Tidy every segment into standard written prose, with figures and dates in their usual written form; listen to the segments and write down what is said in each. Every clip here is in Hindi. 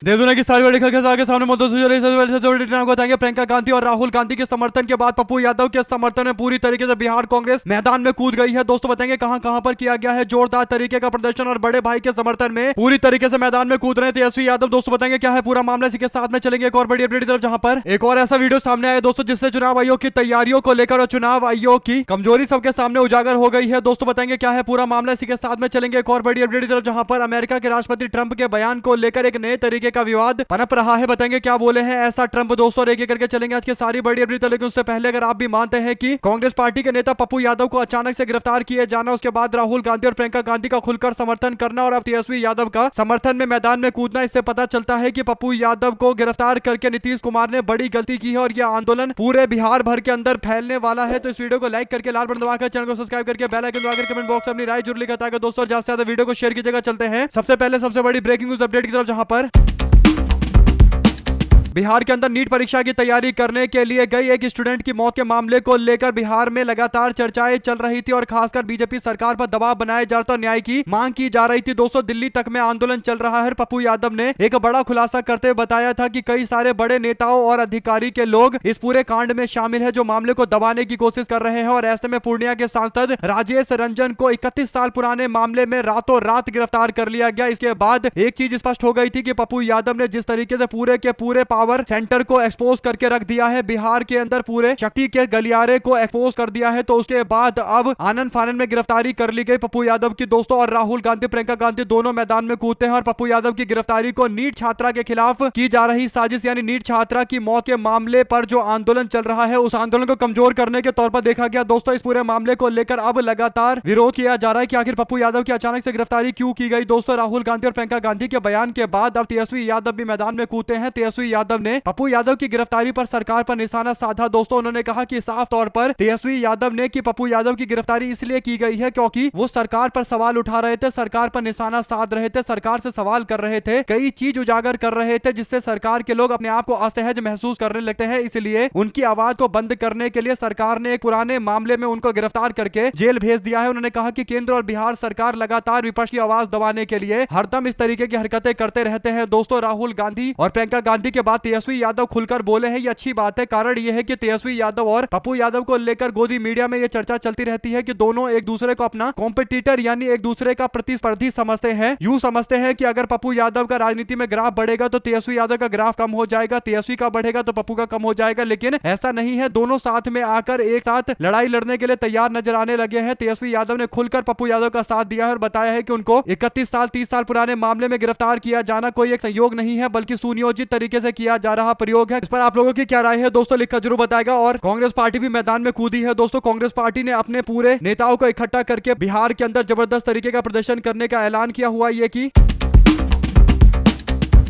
दे दुनिया की सारी बड़ी खबर के सामने सबसे बड़ी घटना को बताएंगे। प्रियंका गांधी और राहुल गांधी के समर्थन के बाद पप्पू यादव के समर्थन में पूरी तरीके से बिहार कांग्रेस मैदान में कूद गई है। दोस्तों बताएंगे कहां कहां पर किया गया है जोरदार तरीके का प्रदर्शन और बड़े भाई के समर्थन में पूरी तरीके से मैदान में कूद रहे हैं तेजस्वी यादव। दोस्तों बताएंगे क्या है पूरा मामला, इसी के साथ में चलेंगे एक और बड़ी अपडेट की तरफ, जहां पर एक और ऐसा वीडियो सामने आया दोस्तों जिससे चुनाव आयोग की तैयारियों को लेकर और चुनाव आयोग की कमजोरी सबके सामने उजागर हो गई है। दोस्तों बताएंगे क्या है पूरा मामला, इसी के साथ में चलेंगे एक और बड़ी अपडेट की तरफ, जहां पर अमेरिका के राष्ट्रपति ट्रंप के बयान को लेकर एक नए तरीके का विवाद पनप रहा है। बताएंगे क्या बोले हैं ऐसा ट्रंप। दोस्तों एक एक करके चलेंगे आज की सारी बड़ी अपडेट, लेकिन उससे पहले अगर आप भी मानते हैं कि कांग्रेस पार्टी के नेता पप्पू यादव को अचानक से गिरफ्तार किए जाना, उसके बाद राहुल गांधी और प्रियंका गांधी का खुलकर समर्थन करना और अब तेजस्वी यादव का समर्थन में मैदान में कूदना, इससे पता चलता है कि पप्पू यादव को गिरफ्तार करके नीतीश कुमार ने बड़ी गलती की है और यह आंदोलन पूरे बिहार भर के अंदर फैलने वाला है। तो इस वीडियो को लाइक करके लाल बटन दबाकर चैनल को सब्सक्राइब करके बेल आइकन दबाकर कमेंट बॉक्स में अपनी राय जरूर लिखा ताकि दोस्तों ज्यादा से ज्यादा वीडियो को शेयर कीजिएगा। चलते हैं सबसे पहले सबसे बड़ी ब्रेकिंग न्यूज अपडेट की तरफ, जहां पर बिहार के अंदर नीट परीक्षा की तैयारी करने के लिए गई एक स्टूडेंट की मौत के मामले को लेकर बिहार में लगातार चर्चाएं चल रही थी और खासकर बीजेपी सरकार पर दबाव बनाया जाता और न्याय की मांग की जा रही थी। दोस्तों दिल्ली तक में आंदोलन चल रहा है। पप्पू यादव ने एक बड़ा खुलासा करते हुए बताया था कि कई सारे बड़े नेताओं और अधिकारी के लोग इस पूरे कांड में शामिल है जो मामले को दबाने की कोशिश कर रहे हैं और ऐसे में पूर्णिया के सांसद राजेश रंजन को 31 साल पुराने मामले में रातों रात गिरफ्तार कर लिया गया। इसके बाद एक चीज स्पष्ट हो गई थी कि पप्पू यादव ने जिस तरीके से पूरे के पूरे पावर सेंटर को एक्सपोज करके रख दिया है, बिहार के अंदर पूरे शक्ति के गलियारे को एक्सपोज कर दिया है, तो उसके बाद अब आनंद फानन में गिरफ्तारी कर ली गई पप्पू यादव की। दोस्तों और राहुल गांधी प्रियंका गांधी दोनों मैदान में कूदते हैं और पप्पू यादव की गिरफ्तारी को नीट छात्रा के खिलाफ की जा रही साजिश यानी नीट छात्रा की मौत के मामले पर जो आंदोलन चल रहा है उस आंदोलन को कमजोर करने के तौर पर देखा गया। दोस्तों इस पूरे मामले को लेकर अब लगातार विरोध किया जा रहा है कि आखिर पप्पू यादव की अचानक से गिरफ्तारी क्यों की गई। दोस्तों राहुल गांधी और प्रियंका गांधी के बयान के बाद अब तेजस्वी यादव भी मैदान में कूदते हैं। तेजस्वी यादव ने पप्पू यादव की गिरफ्तारी पर सरकार पर निशाना साधा। दोस्तों उन्होंने कहा कि साफ तौर पर तेजस्वी यादव ने कि पप्पू यादव की गिरफ्तारी इसलिए की गई है क्योंकि वो सरकार पर सवाल उठा रहे थे, सरकार पर निशाना साध रहे थे, सरकार से सवाल कर रहे थे, कई चीज उजागर कर रहे थे जिससे सरकार के लोग अपने आप को असहज महसूस करने लगते हैं। इसलिए उनकी आवाज को बंद करने के लिए सरकार ने एक पुराने मामले में उनको गिरफ्तार करके जेल भेज दिया है। उन्होंने कहा कि केंद्र और बिहार सरकार लगातार विपक्ष की आवाज दबाने के लिए हरदम इस तरीके की हरकतें करते रहते हैं। दोस्तों राहुल गांधी और प्रियंका गांधी के बाद तेजस्वी यादव खुलकर बोले हैं, ये अच्छी बात है। कारण यह है कि तेजस्वी यादव और पप्पू यादव को लेकर गोदी मीडिया में यह चर्चा चलती रहती है कि दोनों एक दूसरे को अपना कॉम्पिटिटर यानी एक दूसरे का प्रतिस्पर्धी समझते हैं। यूं समझते हैं कि अगर पप्पू यादव का राजनीति में ग्राफ बढ़ेगा तो तेजस्वी यादव का ग्राफ कम हो जाएगा, तेजस्वी का बढ़ेगा तो पप्पू का कम हो जाएगा, लेकिन ऐसा नहीं है। दोनों साथ में आकर एक साथ लड़ाई लड़ने के लिए तैयार नजर आने लगे हैं। तेजस्वी यादव ने खुलकर पप्पू यादव का साथ दिया है और बताया है कि उनको 31 साल 30 साल पुराने मामले में गिरफ्तार किया जाना कोई एक संयोग नहीं है बल्कि सुनियोजित तरीके से किया जा रहा प्रयोग है। इस पर आप लोगों की क्या राय है दोस्तों लिखकर जरूर बताएगा। और कांग्रेस पार्टी भी मैदान में कूदी है। दोस्तों कांग्रेस पार्टी ने अपने पूरे नेताओं को इकट्ठा करके बिहार के अंदर जबरदस्त तरीके का प्रदर्शन करने का ऐलान किया हुआ ये कि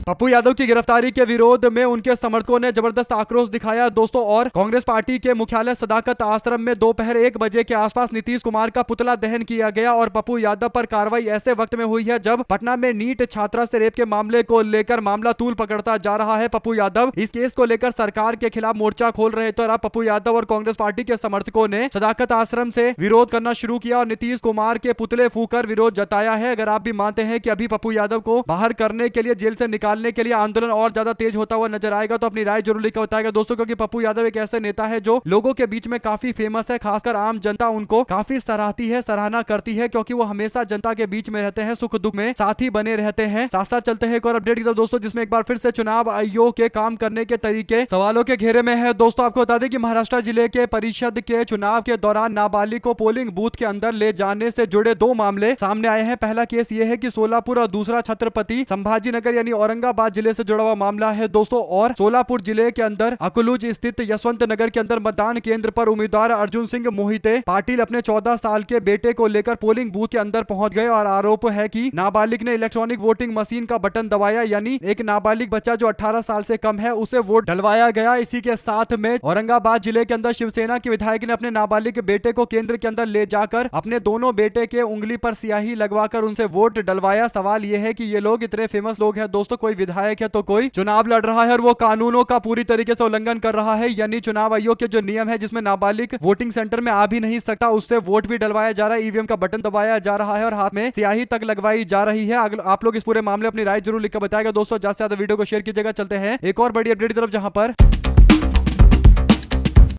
पप्पू यादव की गिरफ्तारी के विरोध में उनके समर्थकों ने जबरदस्त आक्रोश दिखाया दोस्तों। और कांग्रेस पार्टी के मुख्यालय सदाकत आश्रम में दोपहर 1 बजे के आसपास नीतीश कुमार का पुतला दहन किया गया और पप्पू यादव पर कार्रवाई ऐसे वक्त में हुई है जब पटना में नीट छात्रा से रेप के मामले को लेकर मामला तूल पकड़ता जा रहा है। पप्पू यादव इस केस को लेकर सरकार के खिलाफ मोर्चा खोल रहे थे और अब पप्पू यादव और कांग्रेस पार्टी के समर्थकों ने सदाकत आश्रम से विरोध करना शुरू किया और नीतीश कुमार के पुतले फूंकर विरोध जताया है। अगर आप भी मानते हैं कि अभी पप्पू यादव को बाहर करने के लिए जेल से निकालने के लिए आंदोलन और ज्यादा तेज होता हुआ नजर आएगा तो अपनी राय जरूर लिखकर बताएगा दोस्तों, क्योंकि पप्पू यादव एक ऐसे नेता है जो लोगों के बीच में काफी फेमस है। खासकर आम जनता उनको काफी सराहती है, सराहना करती है क्योंकि वो हमेशा जनता के बीच में रहते हैं, सुख दुख में साथी बने रहते हैं। साथ साथ चलते हैं एक और अपडेट की तरफ दोस्तों, जिसमें एक बार फिर से चुनाव आयोग के काम करने के तरीके सवालों के घेरे में है। दोस्तों आपको बता दें कि महाराष्ट्र जिले के परिषद के चुनाव के दौरान नाबालिग को पोलिंग बूथ के अंदर ले जाने से जुड़े 2 मामले सामने आए हैं। पहला केस ये है कि सोलापुर और दूसरा छत्रपति संभाजीनगर यानी औरंगाबाद जिले से जुड़ा हुआ मामला है दोस्तों। और सोलापुर जिले के अंदर अकलूज स्थित यशवंत नगर के अंदर मतदान केंद्र पर उम्मीदवार अर्जुन सिंह मोहिते पाटिल अपने 14 साल के बेटे को लेकर पोलिंग बूथ के अंदर पहुंच गए और आरोप है कि नाबालिग ने इलेक्ट्रॉनिक वोटिंग मशीन का बटन दबाया, यानी एक नाबालिग बच्चा जो 18 साल से कम है उसे वोट डलवाया गया। इसी के साथ में औरंगाबाद जिले के अंदर शिवसेना के विधायक ने अपने नाबालिग बेटे को केंद्र के अंदर ले जाकर अपने दोनों बेटे के उंगली पर स्याही लगवाकर उनसे वोट डलवाया। सवाल यह है कि ये लोग इतने फेमस लोग हैं दोस्तों, कोई विधायक है तो कोई चुनाव लड़ रहा है और वो कानूनों का पूरी तरीके से उल्लंघन कर रहा है, यानी चुनाव आयोग के जो नियम है जिसमें नाबालिग वोटिंग सेंटर में आ भी नहीं सकता, उससे वोट भी डलवाया जा रहा है, ईवीएम का बटन दबाया जा रहा है और हाथ में स्याही तक लगवाई जा रही है। आप लोग इस पूरे मामले अपनी राय जरूर लिखकर बताएगा दोस्तों। ज्यादा से ज्यादा वीडियो को शेयर कीजिएगा। चलते हैं एक और बड़ी अपडेट की तरफ, जहां पर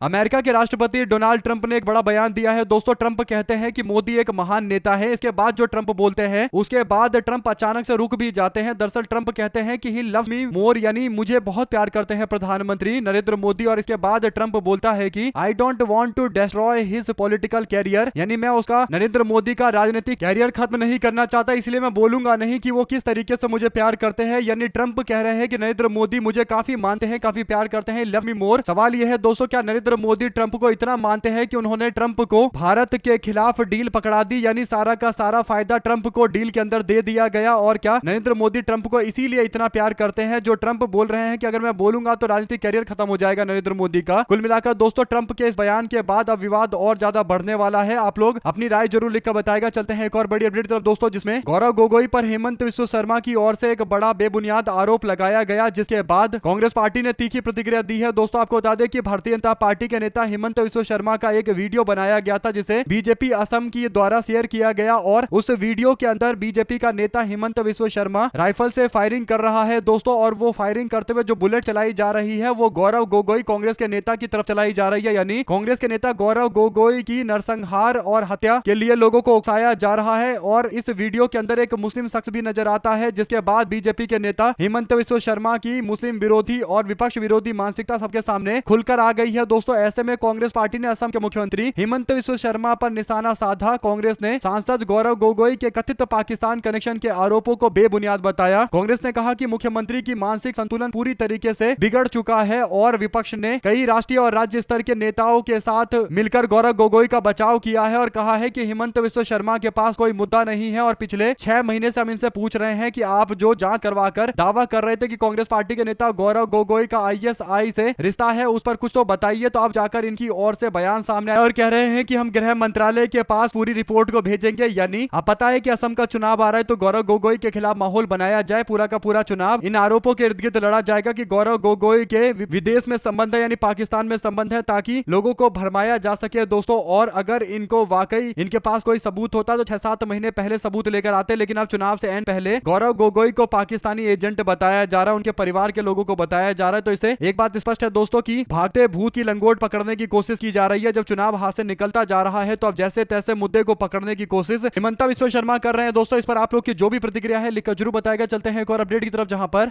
अमेरिका के राष्ट्रपति डोनाल्ड ट्रंप ने एक बड़ा बयान दिया है दोस्तों। ट्रंप कहते हैं कि मोदी एक महान नेता है। इसके बाद जो ट्रंप बोलते हैं उसके बाद ट्रंप अचानक से रुक भी जाते हैं। दरअसल ट्रंप कहते हैं कि ही लव मी मोर, यानी मुझे बहुत प्यार करते हैं प्रधानमंत्री नरेंद्र मोदी। और इसके बाद ट्रंप बोलता है कि I don't want to destroy his political career, यानी मैं उसका नरेंद्र मोदी का राजनीतिक कैरियर खत्म नहीं करना चाहता, इसलिए मैं बोलूंगा नहीं कि वो किस तरीके से मुझे प्यार करते हैं। यानी ट्रंप कह रहे हैं कि नरेंद्र मोदी मुझे काफी मानते हैं, काफी प्यार करते हैं, लव मी मोर। सवाल यह है दोस्तों, क्या नरेंद्र मोदी ट्रंप को इतना मानते हैं कि उन्होंने ट्रंप को भारत के खिलाफ डील पकड़ा दी, यानी सारा का सारा फायदा ट्रंप को डील के अंदर दे दिया गया? और क्या नरेंद्र मोदी ट्रंप को इसीलिए इतना प्यार करते हैं जो ट्रंप बोल रहे हैं कि अगर मैं बोलूंगा तो राजनीतिक कैरियर खत्म हो जाएगा नरेंद्र मोदी का? कुल मिलाकर दोस्तों ट्रंप के इस बयान के बाद अब विवाद और ज्यादा बढ़ने वाला है। आप लोग अपनी राय जरूर लिखकर बताएगा। चलते हैं एक और बड़ी अपडेट तरफ दोस्तों, जिसमें गौरव गोगोई पर हेमंत विश्व शर्मा की ओर से एक बड़ा बेबुनियाद आरोप लगाया गया, जिसके बाद कांग्रेस पार्टी ने तीखी प्रतिक्रिया दी है। दोस्तों आपको बता दें कि भारतीय जनता पार्टी के नेता हेमंत विश्व शर्मा का एक वीडियो बनाया गया था जिसे बीजेपी असम की द्वारा शेयर किया गया, और उस वीडियो के अंदर बीजेपी का नेता हेमंत विश्व शर्मा राइफल से फायरिंग कर रहा है दोस्तों। और वो फायरिंग करते हुए जो बुलेट चलाई जा रही है वो गौरव गोगोई कांग्रेस के नेता की तरफ चलाई जा रही है, यानी कांग्रेस के नेता गौरव गोगोई की नरसंहार और हत्या के लिए लोगों को उकसाया जा रहा है। और इस वीडियो के अंदर एक मुस्लिम शख्स भी नजर आता है, जिसके बाद बीजेपी के नेता हेमंत विश्व शर्मा की मुस्लिम विरोधी और विपक्ष विरोधी मानसिकता सबके सामने खुलकर आ गई है दोस्तों। ऐसे में कांग्रेस पार्टी ने असम के मुख्यमंत्री हेमंत विश्व शर्मा पर निशाना साधा। कांग्रेस ने सांसद गौरव गोगोई के कथित पाकिस्तान कनेक्शन के आरोपों को बेबुनियाद बताया। कांग्रेस ने कहा कि मुख्यमंत्री की मानसिक संतुलन पूरी तरीके से बिगड़ चुका है, और विपक्ष ने कई राष्ट्रीय और राज्य स्तर के नेताओं के साथ मिलकर गौरव गोगोई का बचाव किया है और कहा है कि हेमंत विश्व शर्मा के पास कोई मुद्दा नहीं है। और पिछले 6 महीने से हम इनसे पूछ रहे हैं कि आप जो जांच करवाकर दावा कर रहे थे कि कांग्रेस पार्टी के नेता गौरव गोगोई का आईएसआई से रिश्ता है, उस पर कुछ तो बताइए। तो आप जाकर इनकी ओर से बयान सामने आए और कह रहे हैं कि हम गृह मंत्रालय के पास पूरी रिपोर्ट को भेजेंगे। यानी अब पता है कि असम का चुनाव आ रहा है तो गौरव गोगोई के खिलाफ माहौल बनाया जाए, पूरा का पूरा चुनाव इन आरोपों के इर्द गिर्द लड़ा जाएगा कि गौरव गोगोई के विदेश में संबंध है, यानी पाकिस्तान में संबंध है, ताकि लोगों को भरमाया जा सके दोस्तों। और अगर इनको वाकई इनके पास कोई सबूत होता तो 6-7 महीने पहले सबूत लेकर आते, लेकिन अब चुनाव से एंड पहले गौरव गोगोई को पाकिस्तानी एजेंट बताया जा रहा है, उनके परिवार के लोगों को बताया जा रहा है। तो इससे एक बात स्पष्ट है दोस्तों कि भागते भूत की लंगोट पकड़ने की कोशिश की जा रही है। जब चुनाव हाथ से निकलता जा रहा है तो अब जैसे तैसे मुद्दे को पकड़ने की कोशिश हेमंत विश्व शर्मा कर रहे हैं दोस्तों। इस पर आप लोग की जो भी प्रतिक्रिया है लिखकर जरूर बताएगा। चलते हैं एक और अपडेट की तरफ, जहां पर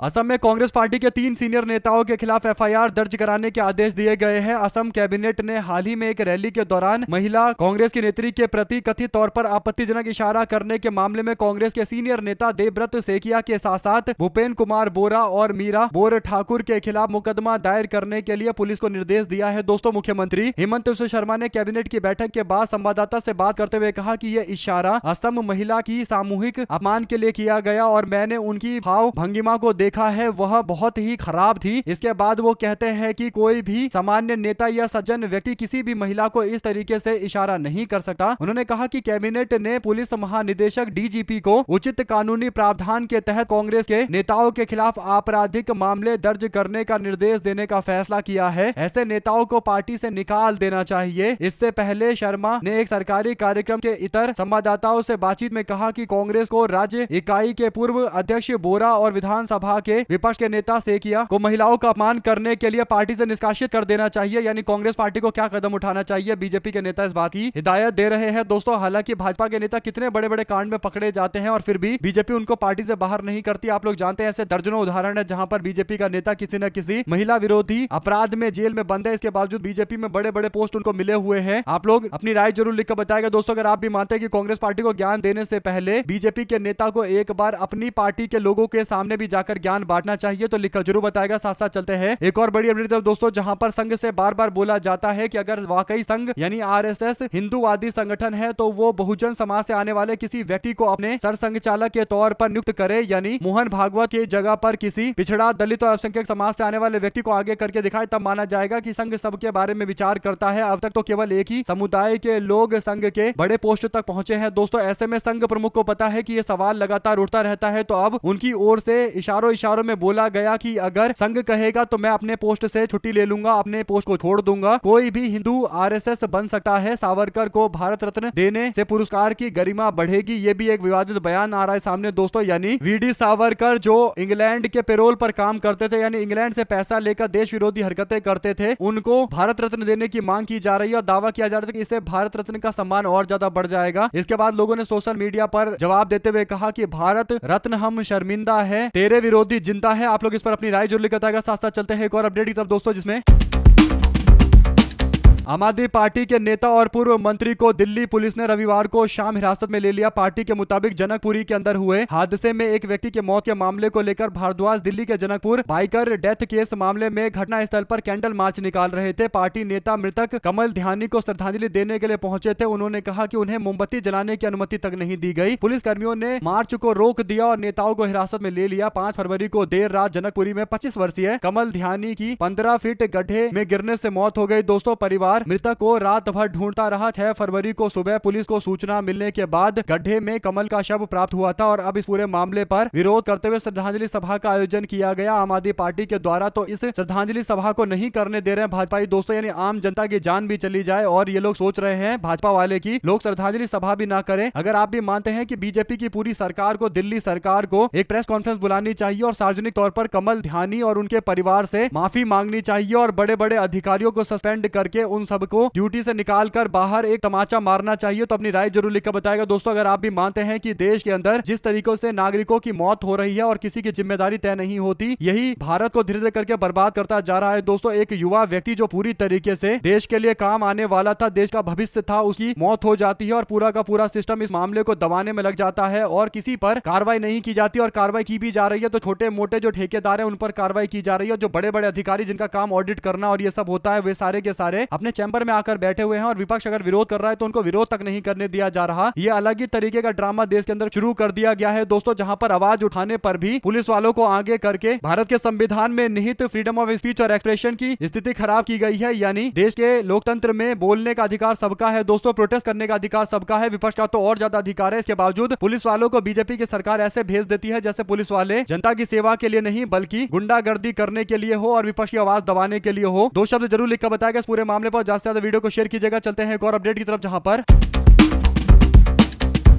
असम में कांग्रेस पार्टी के 3 सीनियर नेताओं के खिलाफ एफआईआर दर्ज कराने के आदेश दिए गए हैं। असम कैबिनेट ने हाल ही में एक रैली के दौरान महिला कांग्रेस की नेत्री के प्रति कथित तौर पर आपत्तिजनक इशारा करने के मामले में कांग्रेस के सीनियर नेता देवव्रत सेकिया के साथ साथ भूपेन कुमार बोरा और मीरा बोर ठाकुर के खिलाफ मुकदमा दायर करने के लिए पुलिस को निर्देश दिया है दोस्तों। मुख्यमंत्री हेमंत विश्व शर्मा ने कैबिनेट की बैठक के बाद संवाददाता से बात करते हुए कहा कि यह इशारा असम महिला की सामूहिक अपमान के लिए किया गया और मैंने उनकी भाव भंगिमा को देखा है, वह बहुत ही खराब थी। इसके बाद वो कहते हैं कि कोई भी सामान्य नेता या सज्जन व्यक्ति किसी भी महिला को इस तरीके से इशारा नहीं कर सकता। उन्होंने कहा कि कैबिनेट ने पुलिस महानिदेशक डीजीपी को उचित कानूनी प्रावधान के तहत कांग्रेस के नेताओं के खिलाफ आपराधिक मामले दर्ज करने का निर्देश देने का फैसला किया है। ऐसे नेताओं को पार्टी से निकाल देना चाहिए। इससे पहले शर्मा ने एक सरकारी कार्यक्रम के इतर संवाददाताओं से बातचीत में कहा कि कांग्रेस को राज्य इकाई के पूर्व अध्यक्ष बोरा और विधानसभा के विपक्ष के नेता सेकिया को महिलाओं का अपमान करने के लिए पार्टी से निष्कासित कर देना चाहिए। यानी कांग्रेस पार्टी को क्या कदम उठाना चाहिए, बीजेपी के नेता इस बात की हिदायत दे रहे हैं दोस्तों। हालांकि भाजपा के नेता कितने बड़े बड़े कांड में पकड़े जाते हैं और फिर भी बीजेपी उनको पार्टी से बाहर नहीं करती। आप लोग जानते हैं ऐसे दर्जनों उदाहरण है जहां पर बीजेपी का नेता किसी न किसी महिला विरोधी अपराध में जेल में बंद है, इसके बावजूद बीजेपी में बड़े बड़े पोस्ट उनको मिले हुए हैं। आप लोग अपनी राय जरूर लिखकर बताएगा दोस्तों। अगर आप भी मानते हैं कि कांग्रेस पार्टी को ज्ञान देने से पहले बीजेपी के नेता को एक बार अपनी पार्टी के लोगों के सामने भी जाकर ज्ञान बांटना चाहिए, तो लिखकर जरूर बताएगा। साथ साथ चलते हैं एक और बड़ी अपडेट दोस्तों, जहां पर संघ से बार बार बोला जाता है कि अगर वाकई संघ यानी आरएसएस हिंदूवादी संगठन है तो वो बहुजन समाज से आने वाले किसी व्यक्ति को अपने सरसंघचालक के तौर पर नियुक्त करे, यानी मोहन भागवत की जगह पर किसी पिछड़ा, दलित और अल्पसंख्यक समाज से आने वाले व्यक्ति को आगे करके दिखाए, तब माना जाएगा कि संघ सबके बारे में विचार करता है। अब तक तो केवल एक ही समुदाय के लोग संघ के बड़े पोस्ट तक पहुंचे हैं दोस्तों। ऐसे में संघ प्रमुख को पता है कि ये सवाल लगातार उठता रहता है, तो अब उनकी ओर से इशारों में बोला गया कि अगर संघ कहेगा तो मैं अपने पोस्ट से छुट्टी ले लूंगा, अपने पोस्ट को छोड़ दूंगा। कोई भी हिंदू आरएसएस बन सकता है, सावरकर को भारत रत्न देने से पुरस्कार की गरिमा बढ़ेगी। ये भी एक विवादित बयान आ रहा है सामने दोस्तों, यानी वीडी सावरकर जो इंग्लैंड के पेरोल पर काम करते थे, यानी इंग्लैंड से पैसा लेकर देश विरोधी हरकतें करते थे, उनको भारत रत्न देने की मांग की जा रही है और दावा किया जा रहा है कि इससे भारत रत्न का सम्मान और ज्यादा बढ़ जाएगा। इसके बाद लोगों ने सोशल मीडिया पर जवाब देते हुए कहा कि भारत रत्न हम शर्मिंदा है, तेरे विरोधी जिंदा है। आप लोग इस पर अपनी राय जरूर बताएगा। साथ साथ चलते हैं एक और अपडेट की तरफ दोस्तों, जिसमें आम आदमी पार्टी के नेता और पूर्व मंत्री को दिल्ली पुलिस ने रविवार को शाम हिरासत में ले लिया। पार्टी के मुताबिक जनकपुरी के अंदर हुए हादसे में एक व्यक्ति के मौत के मामले को लेकर भारद्वाज दिल्ली के जनकपुर बाइकर डेथ केस मामले में घटना स्थल पर कैंडल मार्च निकाल रहे थे। पार्टी नेता मृतक कमल ध्यानी को श्रद्धांजलि देने के लिए पहुंचे थे। उन्होंने कहा कि उन्हें मोमबत्ती जलाने की अनुमति तक नहीं दी गई। पुलिस कर्मियों ने मार्च को रोक दिया और नेताओं को हिरासत में ले लिया। 5 फरवरी को देर रात जनकपुरी में 25 वर्षीय कमल ध्यानी की 15 फीट गड्ढे में गिरने से मौत हो गई। दोस्तों, परिवार मृतक को रात भर ढूंढता रहा। 6 फरवरी को सुबह पुलिस को सूचना मिलने के बाद गड्ढे में कमल का शव प्राप्त हुआ था और अब इस पूरे मामले पर विरोध करते हुए श्रद्धांजलि सभा का आयोजन किया गया आम आदमी पार्टी के द्वारा। तो इस श्रद्धांजलि सभा को नहीं करने दे रहे हैं भाजपाई दोस्तों, यानी आम जनता की जान भी चली जाए। और ये लोग सोच रहे हैं भाजपा वाले की लोग श्रद्धांजलि सभा भी ना करें। अगर आप भी मानते हैं कि बीजेपी की पूरी सरकार को, दिल्ली सरकार को एक प्रेस कॉन्फ्रेंस बुलानी चाहिए और सार्वजनिक तौर पर कमल ध्यानी और उनके परिवार से माफी मांगनी चाहिए और बड़े बड़े अधिकारियों को सस्पेंड करके उन सबको ड्यूटी से निकाल कर बाहर एक तमाचा मारना चाहिए। तो अपनी राय जरूर लिखकर बताएगा दोस्तों, अगर आप भी मानते हैं कि देश के अंदर जिस तरीकों से नागरिकों की मौत हो रही है और किसी की जिम्मेदारी तय नहीं होती, यही भारत को धीरे धीरे करके बर्बाद करता जा रहा है। दोस्तों, एक युवा व्यक्ति जो पूरी तरीके से देश के लिए काम आने वाला था, देश का भविष्य था, उसकी मौत हो जाती है और पूरा का पूरा सिस्टम इस मामले को दबाने में लग जाता है और किसी पर कार्रवाई नहीं की जाती। और कार्रवाई की भी जा रही है तो छोटे मोटे जो ठेकेदार है उन पर कार्रवाई की जा रही है। जो बड़े बड़े अधिकारी जिनका काम ऑडिट करना और ये सब होता है, वे सारे के सारे अपने चैंबर में आकर बैठे हुए हैं और विपक्ष अगर विरोध कर रहा है तो उनको विरोध तक नहीं करने दिया जा रहा। ये अलग ही तरीके का ड्रामा देश के अंदर शुरू कर दिया गया है दोस्तों, जहां पर आवाज उठाने पर भी पुलिस वालों को आगे करके भारत के संविधान में निहित फ्रीडम ऑफ स्पीच और एक्सप्रेशन की स्थिति खराब की गई है। यानी देश के लोकतंत्र में बोलने का अधिकार सबका है दोस्तों, प्रोटेस्ट करने का अधिकार सबका है, विपक्ष का तो और ज्यादा अधिकार है। इसके बावजूद पुलिस वालों को बीजेपी की सरकार ऐसे भेज देती है जैसे पुलिस वाले जनता की सेवा के लिए नहीं बल्कि गुंडागर्दी करने के लिए हो और विपक्ष की आवाज दबाने के लिए हो। 2 शब्द जरूर लिखकर बताएगा इस पूरे मामले पर। ज्यादा से ज्यादा वीडियो को शेयर कीजिएगा। चलते हैं एक और अपडेट की तरफ, जहां पर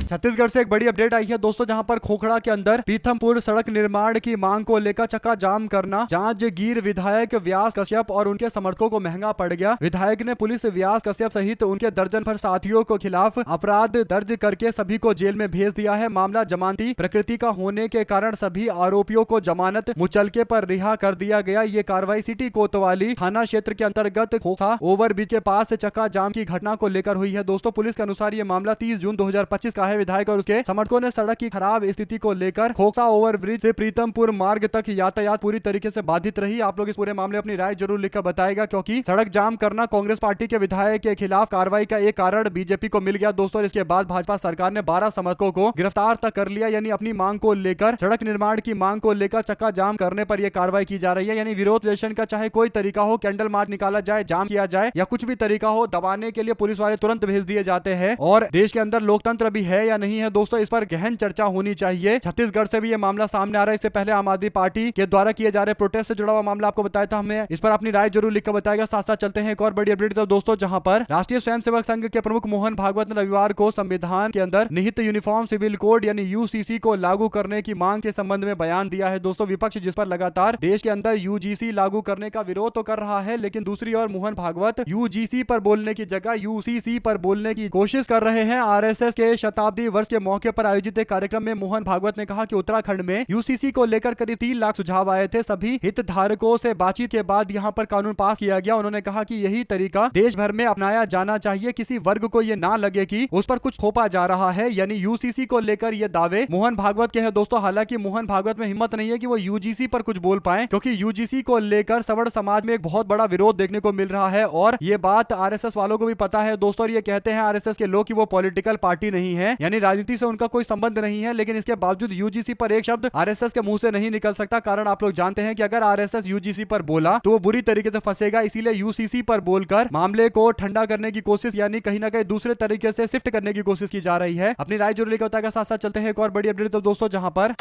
छत्तीसगढ़ से एक बड़ी अपडेट आई है दोस्तों, जहां पर खोखड़ा के अंदर पीथमपुर सड़क निर्माण की मांग को लेकर चक्का जाम करना जांजगीर विधायक व्यास कश्यप और उनके समर्थकों को महंगा पड़ गया। विधायक ने पुलिस व्यास कश्यप सहित उनके दर्जन भर साथियों को खिलाफ अपराध दर्ज करके सभी को जेल में भेज दिया है। मामला जमानती प्रकृति का होने के कारण सभी आरोपियों को जमानत मुचलके पर रिहा कर दिया गया। ये कार्रवाई सिटी कोतवाली थाना क्षेत्र के अंतर्गत खोखा ओवरब्रिज के पास चक्का जाम की घटना को लेकर हुई है दोस्तों। पुलिस के अनुसार ये मामला 30 जून 2025 का है। विधायक और उसके समर्थकों ने सड़क की खराब स्थिति को लेकर खोखा ओवरब्रिज से प्रीतमपुर मार्ग तक यातायात पूरी तरीके से बाधित रही। आप लोग इस पूरे मामले अपनी राय जरूर लिखकर बताएगा, क्योंकि सड़क जाम करना कांग्रेस पार्टी के विधायक के खिलाफ कार्रवाई का एक कारण बीजेपी को मिल गया दोस्तों। इसके बाद भाजपा सरकार ने 12 समर्थकों को गिरफ्तार तक कर लिया। यानी अपनी मांग को लेकर, सड़क निर्माण की मांग को लेकर चक्का जाम करने पर यह कार्रवाई की जा रही है। यानी विरोध प्रदर्शन का चाहे कोई तरीका हो, कैंडल मार्च निकाला जाए, जाम किया जाए या कुछ भी तरीका हो, दबाने के लिए पुलिस वाले तुरंत भेज दिए जाते हैं। और देश के अंदर लोकतंत्र भी है या नहीं है दोस्तों, इस पर गहन चर्चा होनी चाहिए। छत्तीसगढ़ से भी ये मामला सामने आ रहा है। इससे पहले आम आदमी पार्टी के द्वारा किए जा रहे प्रोटेस्ट से जुड़ा हुआ मामला आपको बताया था हमने। इस पर अपनी राय जरूर लिखकर बताएगा। साथ साथ चलते हैं एक और बड़ी अपडेट तो दोस्तों, जहां पर राष्ट्रीय स्वयंसेवक संघ के प्रमुख मोहन भागवत ने रविवार को संविधान के अंदर निहित यूनिफॉर्म सिविल कोड यानी यूसीसी को लागू करने की मांग के संबंध में बयान दिया है दोस्तों। विपक्ष जिस पर लगातार देश के अंदर यूजीसी लागू करने का विरोध तो कर रहा है, लेकिन दूसरी ओर मोहन भागवत यूजीसी पर बोलने की जगह यूसीसी पर बोलने की कोशिश कर रहे हैं। आरएसएस के शताब्दी शताब्दी वर्ष के मौके पर आयोजित एक कार्यक्रम में मोहन भागवत ने कहा कि उत्तराखंड में यूसीसी को लेकर करीब 3 लाख सुझाव आए थे। सभी हितधारकों से बातचीत के बाद यहां पर कानून पास किया गया। उन्होंने कहा कि यही तरीका देश भर में अपनाया जाना चाहिए। किसी वर्ग को ये ना लगे कि उस पर कुछ थोपा जा रहा है, यानी यूसीसी को लेकर ये दावे मोहन भागवत के हैं दोस्तों। हालांकि मोहन भागवत में हिम्मत नहीं है कि वो यूजीसी पर कुछ बोल पाए, क्योंकि यूजीसी को लेकर सवर्ण समाज में एक बहुत बड़ा विरोध देखने को मिल रहा है और ये बात आरएसएस वालों को भी पता है दोस्तों। और ये कहते हैं आरएसएस के लोग कि वो पॉलिटिकल पार्टी नहीं है, यानी राजनीति से उनका कोई संबंध नहीं है, लेकिन इसके बावजूद यूजीसी पर एक शब्द आरएसएस के मुंह से नहीं निकल सकता। कारण आप लोग जानते हैं कि अगर आरएसएस यूजीसी पर बोला तो वो बुरी तरीके से फंसेगा। इसीलिए यूसीसी पर बोलकर मामले को ठंडा करने की कोशिश, यानी कहीं ना कहीं दूसरे तरीके से शिफ्ट करने की कोशिश की जा रही है। अपनी राय जरूर लेकर बताएगा। साथ साथ चलते हैं एक और बड़ी अपडेट तो दोस्तों, जहां पर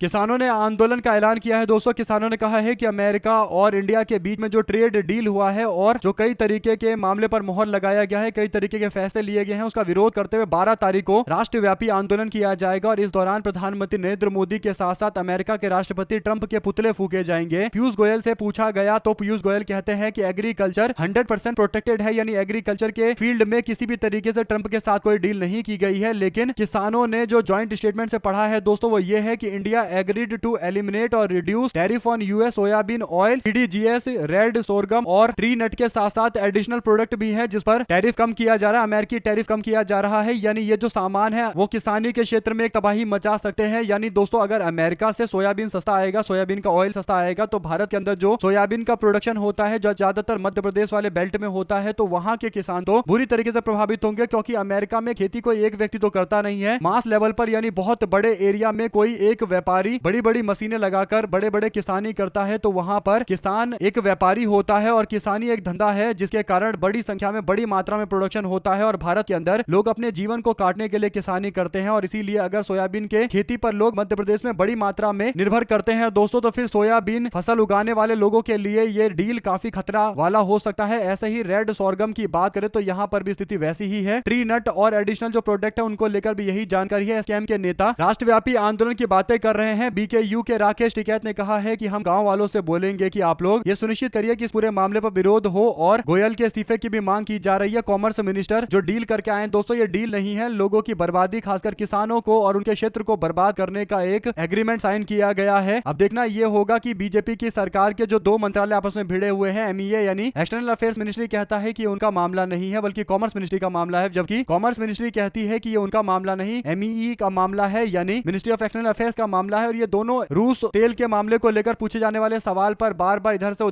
किसानों ने आंदोलन का ऐलान किया है दोस्तों। किसानों ने कहा है कि अमेरिका और इंडिया के बीच में जो ट्रेड डील हुआ है और जो कई तरीके के मामले पर मोहर लगाया गया है, कई तरीके के फैसले लिए गए हैं, उसका विरोध करते हुए 12 तारीख को राष्ट्रव्यापी आंदोलन किया जाएगा। और इस दौरान प्रधानमंत्री नरेंद्र मोदी के साथ साथ अमेरिका के राष्ट्रपति ट्रंप के पुतले फूके जाएंगे। पीयूष गोयल से पूछा गया तो पीयूष गोयल कहते हैं कि एग्रीकल्चर 100% प्रोटेक्टेड है, यानी एग्रीकल्चर के फील्ड में किसी भी तरीके से ट्रंप के साथ कोई डील नहीं की गई है। लेकिन किसानों ने जो ज्वाइंट स्टेटमेंट से पढ़ा है दोस्तों, वो ये है कि इंडिया एग्रीड टू एलिमिनेट और reduce tariff on US soybean oil, TDGS, red sorghum और ट्री नट के साथ साथ एडिशनल प्रोडक्ट भी है जिस पर टैरिफ कम किया जा रहा है, अमेरिकी टैरिफ कम किया जा रहा है। यानी ये जो सामान है वो किसानी के क्षेत्र में एक तबाही मचा सकते हैं। यानी दोस्तों अगर अमेरिका से सोयाबीन सस्ता आएगा, सोयाबीन का ऑयल सस्ता आएगा, तो भारत के अंदर जो सोयाबीन का प्रोडक्शन होता है, जो ज्यादातर मध्य प्रदेश वाले बेल्ट में होता है, तो वहां के किसान तो बुरी तरीके से प्रभावित होंगे। क्योंकि अमेरिका में खेती कोई एक व्यक्ति तो करता नहीं है, मास लेवल पर यानी बहुत बड़े एरिया में कोई एक व्यापारी बड़ी बड़ी मशीनें लगाकर बड़े बड़े किसानी करता है। तो वहां पर किसान एक व्यापारी होता है और किसानी एक धंधा है, जिसके कारण बड़ी संख्या में बड़ी मात्रा में प्रोडक्शन होता है। और भारत के अंदर लोग अपने जीवन को काटने के लिए किसानी करते हैं। और इसीलिए अगर सोयाबीन के खेती पर लोग मध्य प्रदेश में बड़ी मात्रा में निर्भर करते हैं दोस्तों, तो फिर सोयाबीन फसल उगाने वाले लोगों के लिए ये डील काफी खतरा वाला हो सकता है। ऐसे ही रेड सोरगम की बात करें तो यहाँ पर भी स्थिति वैसी ही है। ट्री नट और एडिशनल जो प्रोडक्ट है उनको लेकर भी यही जानकारी है। स्कैम के नेता राष्ट्रव्यापी आंदोलन की बातें कर रहे हैं। बीकेयू के राकेश टिकैत ने कहा है कि हम गांव वालों से बोलेंगे कि आप लोग ये सुनिश्चित करिए कि इस पूरे मामले पर विरोध हो। और गोयल के इस्तीफे की भी मांग की जा रही है। कॉमर्स मिनिस्टर जो डील करके आए दोस्तों, ये डील नहीं है, लोगों की बर्बादी, खासकर किसानों को और उनके क्षेत्र को बर्बाद करने का एक एग्रीमेंट साइन किया गया है। अब देखना ये होगा कि बीजेपी की सरकार के जो 2 मंत्रालय आपस में भिड़े हुए हैं, एमईए यानी एक्सटर्नल अफेयर्स मिनिस्ट्री कहता है कि उनका मामला नहीं है बल्कि कॉमर्स मिनिस्ट्री का मामला है, जबकि कॉमर्स मिनिस्ट्री कहती है कि ये उनका मामला नहीं, एमईई का मामला है, यानी मिनिस्ट्री ऑफ एक्सटर्नल अफेयर्स का मामला है। और ये दोनों रूस तेल के मामले को लेकर पूछे जाने वाले सवाल पर बार बार इधर से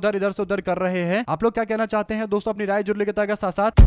उधर कर रहे हैं। आप लोग क्या कहना चाहते हैं दोस्तों? अपनी राय जरूर लेकर साथ साथ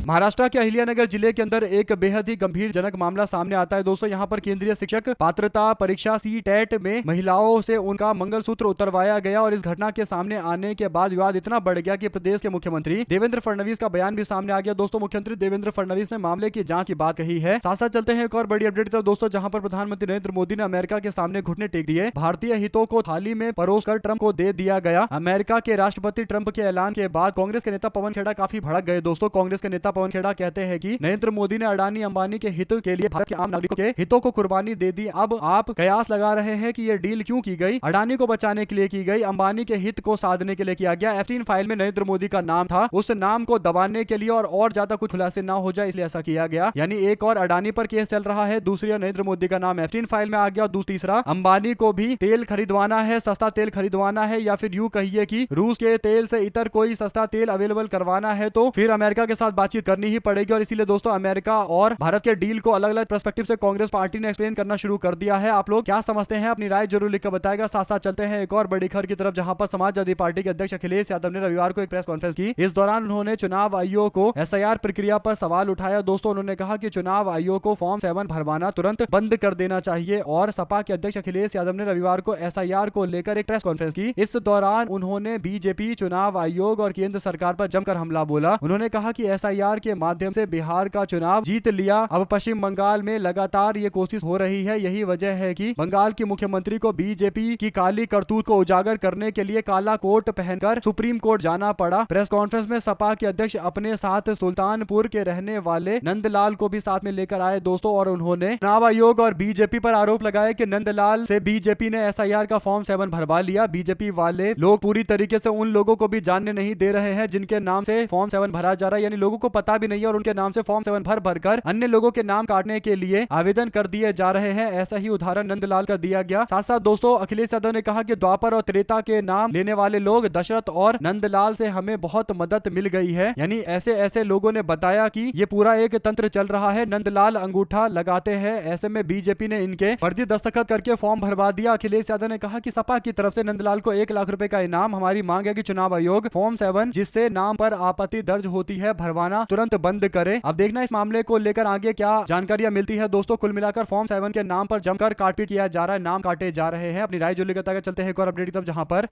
महाराष्ट्र के अहिल्यानगर जिले के अंदर एक बेहद ही गंभीर जनक मामला सामने आता है दोस्तों। यहाँ पर केंद्रीय शिक्षक पात्रता परीक्षा सीटेट में महिलाओं से उनका मंगलसूत्र उतरवाया गया। और इस घटना के सामने आने के बाद विवाद इतना बढ़ गया कि प्रदेश के मुख्यमंत्री देवेंद्र फडणवीस का बयान भी सामने आ गया दोस्तों। मुख्यमंत्री देवेंद्र फडणवीस ने मामले की जांच की बात कही है। साथ साथ चलते हैं एक और बड़ी अपडेट दोस्तों, जहां पर प्रधानमंत्री नरेंद्र मोदी ने अमेरिका के सामने घुटने टेक दिए। भारतीय हितों को थाली में परोसकर ट्रंप को दे दिया गया। अमेरिका के राष्ट्रपति ट्रंप के ऐलान के बाद कांग्रेस के नेता पवन खेड़ा काफी भड़क गए दोस्तों। कांग्रेस के नेता पवन खेड़ा कहते हैं कि नरेंद्र मोदी ने अडानी अंबानी के हित के लिए भारत के आम नागरिकों के हितों को कुर्बानी दे दी। अब आप कयास लगा रहे हैं कि ये डील क्यों की गई? अडानी को बचाने के लिए की गई, अंबानी के हित को साधने के लिए किया गया। एफटीन फाइल में नरेंद्र मोदी का नाम था, उस नाम को दबाने के लिए और ज्यादा कुछ खुलासे ना हो जाए इसलिए ऐसा किया गया। यानी एक और अडानी पर केस चल रहा है, दूसरी ओर नरेंद्र मोदी का नाम एफटीन फाइल में आ गया। और तीसरा अंबानी को भी तेल खरीदवाना है, सस्ता तेल खरीदवाना है, या फिर यूं कहिए कि रूस के तेल से इतर कोई सस्ता तेल अवेलेबल करवाना है तो फिर अमेरिका के साथ बातचीत करनी ही पड़ेगी। और इसीलिए दोस्तों अमेरिका और भारत के डील को अलग अलग पर्सपेक्टिव से कांग्रेस पार्टी ने एक्सप्लेन करना शुरू कर दिया है। आप लोग क्या समझते हैं? अपनी राय जरूर लिखकर बताएगा। साथ साथ चलते हैं एक और बड़ी खबर की तरफ, जहां पर समाजवादी पार्टी के अध्यक्ष अखिलेश यादव ने रविवार को एक प्रेस कॉन्फ्रेंस की। इस दौरान उन्होंने चुनाव आयोग को एसआईआर प्रक्रिया पर सवाल उठाया दोस्तों। उन्होंने कहा कि चुनाव आयोग को फॉर्म 7 भरवाना तुरंत बंद कर देना चाहिए। और सपा के अध्यक्ष अखिलेश यादव ने रविवार को एसआईआर को लेकर एक प्रेस कॉन्फ्रेंस की। इस दौरान उन्होंने बीजेपी, चुनाव आयोग और केंद्र सरकार पर जमकर हमला बोला। उन्होंने कहा कि एसआईआर के माध्यम से बिहार का चुनाव जीत लिया, अब पश्चिम बंगाल में लगातार ये कोशिश हो रही है। यही वजह है कि बंगाल की मुख्यमंत्री को बीजेपी की काली करतूत को उजागर करने के लिए काला कोट पहनकर सुप्रीम कोर्ट जाना पड़ा। प्रेस कॉन्फ्रेंस में सपा के अध्यक्ष अपने साथ सुल्तानपुर के रहने वाले नंदलाल को भी साथ में लेकर आए दोस्तों। और उन्होंने चुनाव आयोग और बीजेपी पर आरोप लगाया कि नंदलाल से बीजेपी ने एसआईआर का फॉर्म 7 भरवा लिया। बीजेपी वाले लोग पूरी तरीके से उन लोगों को भी जानने नहीं दे रहे हैं जिनके नाम से फॉर्म 7 भरा जा रहा है। यानी लोगों को पता भी नहीं है और उनके नाम से फॉर्म 7 भर कर अन्य लोगों के नाम काटने के लिए आवेदन कर दिए जा रहे हैं। ऐसा ही उदाहरण नंदलाल का दिया गया। साथ साथ दोस्तों अखिलेश यादव ने कहा कि द्वापर और त्रेता के नाम लेने वाले लोग दशरथ और नंदलाल से हमें बहुत मदद मिल गई है। यानी ऐसे ऐसे लोगों ने बताया कि ये पूरा एक तंत्र चल रहा है, नंदलाल अंगूठा लगाते हैं। ऐसे में बीजेपी ने इनके फर्जी दस्तखत करके फॉर्म भरवा दिया। अखिलेश यादव ने कहा कि सपा की तरफ से नंदलाल को 1 लाख रुपए का इनाम। हमारी मांग है कि चुनाव आयोग फॉर्म 7 जिससे नाम पर आपत्ति दर्ज होती है भरवाना तुरंत बंद करे। अब देखना इस मामले को लेकर आगे क्या जानकारियां मिलती है। दोस्तों कुल मिलाकर फॉर्म 7 के नाम पर जमकर काटपीट किया जा रहा है, नाम काटे जा रहे हैं। अपनी राय जो लेकर चलते हैं एक और अपडेट तब, जहां पर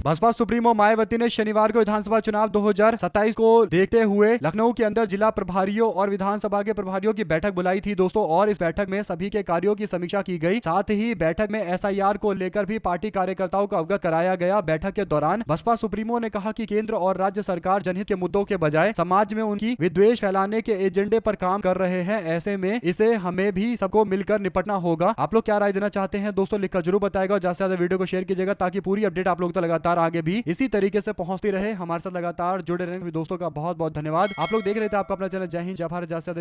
बसपा सुप्रीमो मायावती ने शनिवार को विधानसभा चुनाव 2027 को देखते हुए लखनऊ के अंदर जिला प्रभारियों और विधानसभा के प्रभारियों की बैठक बुलाई थी दोस्तों, और इस बैठक में सभी के कार्यों की समीक्षा की गई। साथ ही बैठक में एसआईआर को लेकर भी पार्टी कार्यकर्ताओं को अवगत कराया गया। बैठक के दौरान बसपा सुप्रीमो ने कहा कि केंद्र और राज्य सरकार जनहित के मुद्दों के बजाय समाज में उनकी विद्वेष फैलाने के एजेंडे पर काम कर रहे हैं। ऐसे में इसे हमें भी सबको मिलकर निपटना होगा। आप लोग क्या राय देना चाहते हैं दोस्तों, लिखकर जरूर बताएगा और ज्यादा से ज्यादा वीडियो को शेयर कीजिएगा ताकि पूरी अपडेट आप लोग तो लगातार आगे भी इसी तरीके से पहुंचती रहे। हमारे साथ लगातार जुड़े रहें दोस्तों का बहुत बहुत धन्यवाद। आप लोग देख रहे थे आपका अपना चैनल जय हिंद जय भारत। ज्यादा से ज्यादा